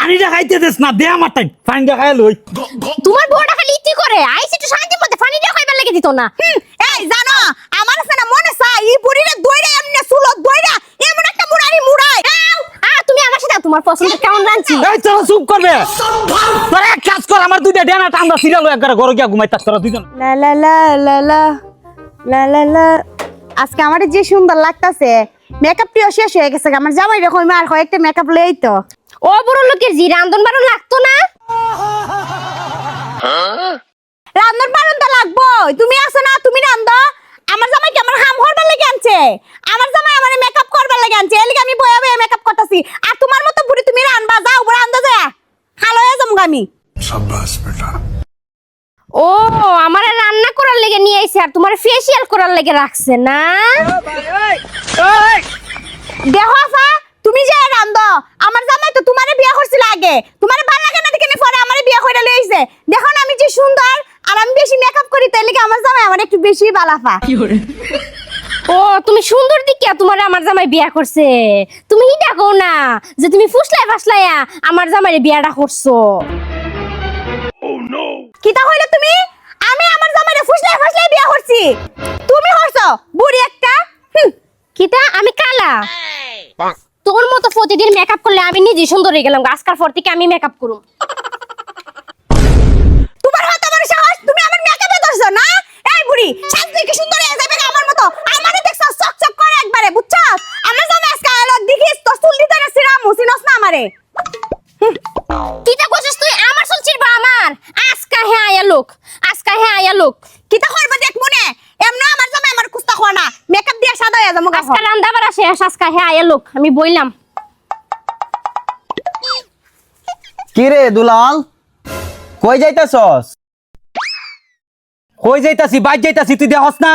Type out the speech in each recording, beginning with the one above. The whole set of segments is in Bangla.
পানিটা খাইতে দেস না, দে আমার টাইম পানিটা খাই লই। তোমার বউটা খালি ইতি করে আইছে একটু শান্তি মতে পানিটা খাইবার লাগে দিত না। এই জানো আমার আছে না মনে চাই এই বুড়িরে দইরা এমনে সুলত দইরা এমন একটা মুড়ানি মুড়ায়। তুমি আমার সাথে তোমার পছন্দ কেমন রাঁধছি? এই চলো চুপ করবে। তোরা এক কাজ কর, আমার দুইটা ডেনা টান্দা সিরিয়াল একবার ঘরে গিয়া ঘুমাই তাস করা দুইজন। লা লা লা লা লা লা লা লা। আজকে আমার যে সুন্দর লাগতাছে, মেকআপটিও শেষ হয়ে গেছে। আমার জামাই রকম আর কয়েকটা মেকআপ লই তো। ও বুড়ো লোকের জি রান্ধন বাড়ন লাগতো না? রান্নার বারণ তো লাগবো। তুমি আছো না, তুমি রান্ধো। আমার জামাই কি আমার হাম করবার লাগে আনছে? আমার জামাই আমারে মেকআপ করবার লাগে আনছে, এর লাগি আমি বয়া বয়া মেকআপ করতেছি। আর তোমার মতো বুড়ি তুমি রান্না যাও, বড় রান্না যা খালো হয়ে যাবো আমি। शाबाश बेटा। ও আমার রান্না করার লেগে নিয়ে আইছে আর তোমার ফেসিয়াল করার লেগে রাখছে না? দেখো আফা, তুমি যে রান্ধো, আমার জামাই তো তোমারে বিয়া করছিল আগে। তোমারে ভালো লাগে না দেখে পরে আমারে বিয়া কইরা লইছে। দেখো না আমি যে সুন্দর আর আমি বেশি মেকআপ করি, তাই লাগি আমার জামাই আমার একটু বেশি বালাফা। ও তুমি সুন্দর দিকে তোমার আমার জামাই বিয়া করছে। তুমি হিটা কও না যে তুমি ফুসলাই ফাসলাইয়া আমার জামাইরে বিয়াটা করছো। কিতা কইলে তুমি? আমি আমার জামাইরে ফুসলাই ফুসলাই বিয়া করছি, তুমি করছো বুড়ি একটা। কিতা আমি কালা? তোর মতো প্রতিদিন মেকআপ করলে আমি নিজে সুন্দর হয়ে গেলাম। আজকাল পর থেকে আমি মেকআপ করুম। তোমার হাতে আমার সাহস, তুমি আমার মেকআপে ধরছো না? এই বুড়ি সাজতে কি সুন্দর হয়ে যাবে আমার মতো। আমারে দেখছ চক চক করে একবারে, বুঝছো? আমার জামাই আজকে আলো দেখিস তোর চুল দিতে না সিরা মুসিনস না আমারে। কিতা কইছিস তুই? আমার চুল ছিড়বা আমার? আজকা হে আয়া লোক, আজকা হে আয়া লোক। কিতা করবে দেখ মনে, এমন আমার জামাই আমার কুস্তা খোয়া না, মেকআপ দিয়ে সাদা হয়ে যাবো। আজকা রান্দা বাড়া শেষ, আজকা হে আয়া লোক। আমি বইলাম কি রে দুলাল, কই যাইতাছস? কই যাইতাছি? বাইর যাইতাছি, তুই দেখস না?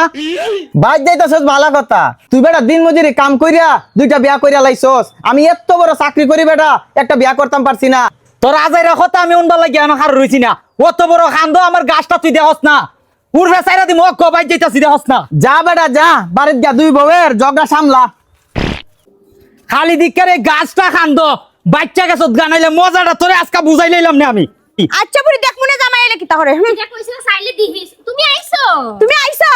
বাইর যাইতাছস ভালো কথা। তুই বেটা দিন মজুরি কাম কইরা দুইটা বিয়া কইরা লাইছস। আমি এত বড় চাকরি করি বেটা একটা বিয়া করতাম পারছি না। তোর আজাইরা কথা আমি উনবার লাগি আমি হার রইছি না। অত বড় খান্দ আমার গাছটা তুই দেখস না? উড়বে সাইরা দি মোক বাইর যাইতাছি, দেখস না? যা বেটা যা, বাড়িতে গিয়া দুই বউয়ের ঝগড়া সামলা। খালি দিকের এই গাছটা খান্দ বাচ্চা গেছত গানাইলে মজাটা তোরে আজকে বুঝাই লইলাম না আমি। আচ্ছা বুড়ি দেখ মনে জামাই এলে কিতা করে। এটা কইছিস সাইলে দিহিস। তুমি আইছো? তুমি আইছো?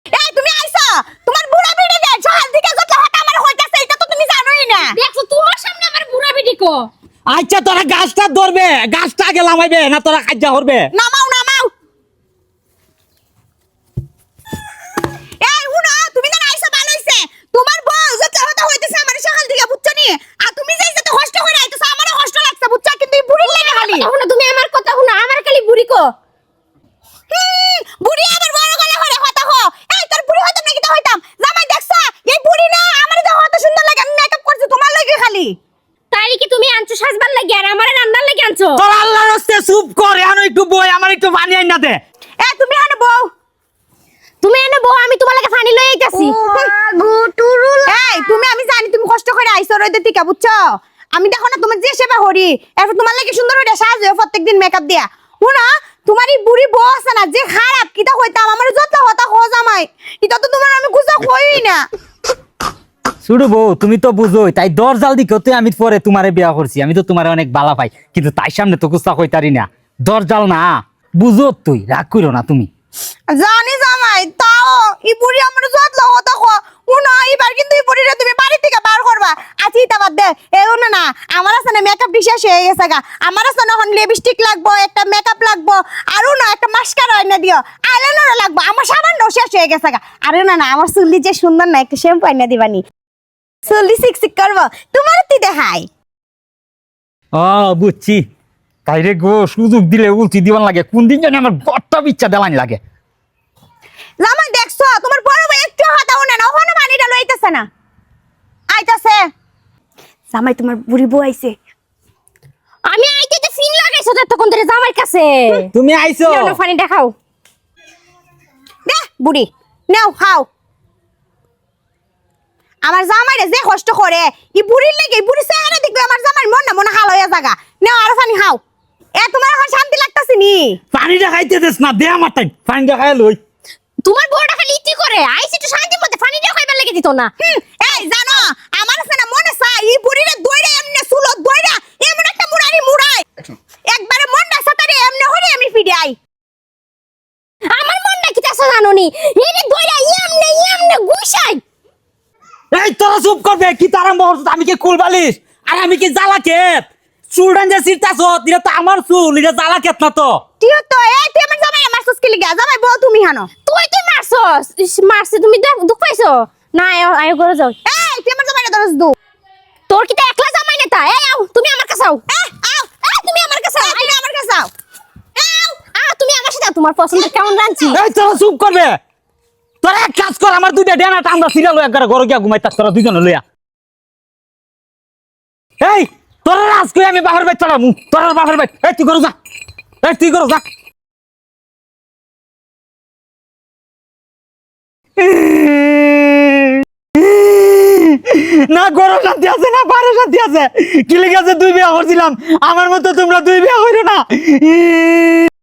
এই তুমি আইছো? তোমার বুড়া বিড়ি দে সকাল থেকে যত হটা আমার হইতাছে এটা তো তুমি জানোই না। দেখছো তোমার সামনে আমার বুড়া বিটি কো। আচ্ছা তোরা গাছটা ধরবে, গাছটা আগে লামাইবে না তোরা খাজ্জা করবে? নামাও নামাও। এই হুনা তুমি না আইছো ভালো হইছে। তোমার বউ যত হটা হইতাছে আমার সকাল থেকে বুঝছো নি? আর তুমি যাই যত কষ্ট করে আইতাছো আমারও কষ্ট লাগছে বুঝছো, কিন্তু এই বুড়ির লাগে খালি। শুনো তুমি আমার কথা শুনো, আমার খালি বুড়ি কো। বুড়ি আবার বড় গলা করে কথা কো। এই তোর বুড়ি হইতাম নাকি তো হইতাম। জামাই দেখছো এই বুড়ি না আমার তো কত সুন্দর লাগে, আমি মেকআপ করছি তোমার লাগে খালি। তাই কি তুমি আনছো সাজবার লাগি আর আমারে রান্নার লাগি আনছো? তোর আল্লাহর রাস্তে চুপ কর, এখন একটু বই আমার একটু পানি আইন না দে। এ তুমি হানে বউ, তুমি এনে বউ, আমি তোমার লাগে পানি লই আইতাছি। এই তুমি আমি জানি তুমি কষ্ট করে আইছো রইতে থেকে বুঝছো। আমি দেখো না তোমার যে সেবা করি, এরপর তোমার লাগে সুন্দর হইয়া সাজ প্রত্যেকদিন মেকআপ দিয়া। শুনো তোমার এই বুড়ি বউ আছে না যে খারাপ, কিতা কইতাম আমার যত কথা খোঁজ আমায় এটা তো তোমার আমি গুজা কই না। শুরু বউ তুমি তো বুঝোই, তাই দরজাল দিকে তুই আমি পরে তোমারে বিয়া করছি। আমি তো তোমারে অনেক বালা পাই, কিন্তু তাই সামনে তো কুস্তা কইতারি না। দরজাল না বুঝো, তুই রাগ কইরো না তুমি। জানি জামাই, তাও এই বুড়ি আমার যত কথা কো। শুনো এবার কিন্তু এই বুড়িরে তুমি বাড়ি থেকে বার করবা। আচ্ছা এটা বাদ দে, এগুলো না আমার আছে না মেকআপ বিশেষ হয়ে গেছে গা। আমার আছে না এখন লিপস্টিক লাগবো, একটা মেকআপ লাগবো, আরো না একটা মাস্কারা এনে দিও, আইলাইনারও লাগবো। আমার সাবান শেষ হয়ে গেছে গা। আরে না না আমার চুল্লি যে সুন্দর না, একটা শ্যাম্পু এনে দিবানি, চুল্লি সিক করবো তোমার তুই দেখাই। ও বুঝছি, তাই রে গো সুযোগ দিলে উল্টি দিবান লাগে। কোন দিন জানি আমার বট্টা বিচ্ছা দেওয়ানি লাগে। জামাই দেখছো তোমার বড় ভাই একটু হাতা উনে না, ওখানে পানিটা লইতেছে না। আইতাছে জামাই, তোমার বুড়ি বউ আইছে। আমি আইতে যে ফিন লাগাইছো ততক্ষণ ধরে জামার কাছে। তুমি আইছো? নাও পানি দেখাও। দে বুড়ি নাও খাও। আমার জামাইরে যে কষ্ট করে এই বুড়ির লাগে, এই বুড়ি চেহারা দেখবে আমার জামাই মন না মনে হাল হইয়া জাগা। নাও আর পানি খাও। এ তোমার এখন শান্তি লাগতাছে নি? পানিটা খাইতে দেস না, দে আমার টাইম পানিটা খাই লই। তোমার বউটা খালি ইতি করে আইছে একটু শান্তি মতে পানিটা খাইবার লাগে দিত না। এই জানো আমার আছে না মনে চাই এই বুড়িরে দইরা বেশাই এই তোরা চুপ করবে কি তার আরম্ভ করছিস? আমি কি কুল বালিশ আর আমি কি জ্বালা ক্ষেত? চুলডান যে সিরতাছ এটা তো আমার চুল, এটা জ্বালা ক্ষেত না তো। তুই তো এই তুই আমার জামাই মারছস কি লিগা? জামাই বউ তুমি হানো। তুই মারছস। ইস, মারছে তুমি দুঃখ পাইছো না? আয় করে যাও। এই তুই আমার জামাইটা ধরস দু। তোর কি তা একলা জামাই নেতা? এই আও, তুমি আমার কাছে আও। আও এই তুমি আমার কাছে আও। তুমি আমার কাছে আও। তুমি আমার সাথে আও, তোমার পছন্দ কেমন রাঁধছি। এই তোরা চুপ করবে। তোরা এক কাজ কর, আমার দুইটা ডেনা টান্দা সিরিয়াল একবার ঘরে গিয়া ঘুমাই থাক তোরা দুইজনে লইয়া। এই তোরা আজকে আমি বাপের বাড়ি চলাম, তোরা বাপের বাড়ি। এই তুই করো যা, এই তুই করো যা। না গরম শান্তি আছে না বাইরে শান্তি আছে। কি লেগে আছে? দুই বিয়া করছিলাম, আমার মতো তোমরা দুই বিয়া করো না।